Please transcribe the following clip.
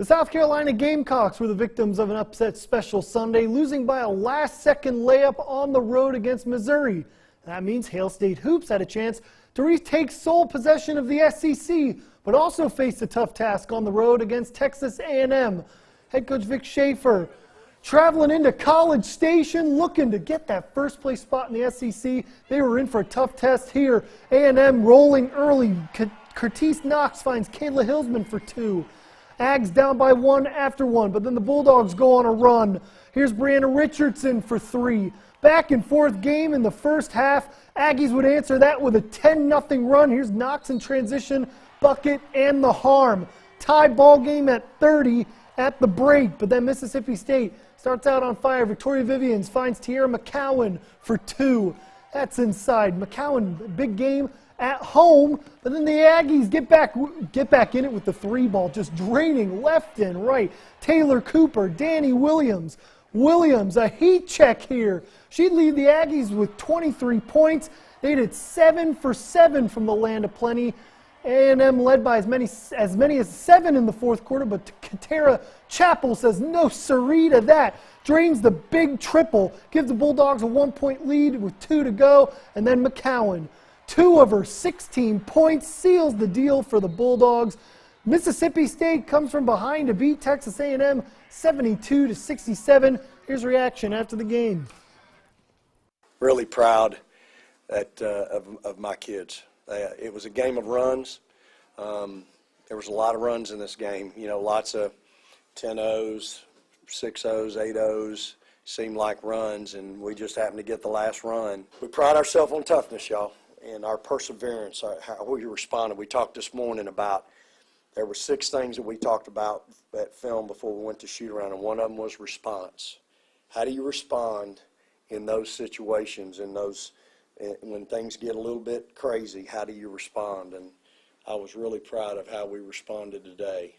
The South Carolina Gamecocks were the victims of an upset special Sunday, losing by a last-second layup on the road against Missouri. That means Hail State Hoops had a chance to retake sole possession of the SEC, but also faced a tough task on the road against Texas A&M. Head coach Vic Schaefer traveling into College Station, looking to get that first-place spot in the SEC. They were in for a tough test here. A&M rolling early. Curtis Knox finds Kayla Hillsman for two. Ags down by one after one, but then the Bulldogs go on a run. Here's Brianna Richardson for three. Back and forth game in the first half. Aggies would answer that with a 10-0 run. Here's Knox in transition, bucket, and the harm. Tie ball game at 30 at the break, but then Mississippi State starts out on fire. Victoria Vivians finds Tierra McCowan for two. That's inside. McCowan, big game at home, but then the Aggies get back in it with the three ball, just draining left and right. Taylor Cooper, Danny Williams, a heat check here. She'd lead the Aggies with 23 points. They did 7 for 7 from the land of plenty. A&M led by as many as 7 in the fourth quarter, but Katera Chappell says no siree to that. Drains the big triple, gives the Bulldogs a 1-point lead with 2 to go, and then McCowan, 2 of her 16 points, seals the deal for the Bulldogs. Mississippi State comes from behind to beat Texas A&M 72-67. Here's reaction after the game. Really proud of my kids. It was a game of runs. There was a lot of runs in this game. You know, lots of 10-0s, 6-0s, 8-0s seemed like runs, and we just happened to get the last run. We pride ourselves on toughness, y'all, and our perseverance, how we responded. We talked this morning about, there were 6 things that we talked about at film before we went to shoot around, and one of them was response. How do you respond in those situations, when things get a little bit crazy? How do you respond? And I was really proud of how we responded today.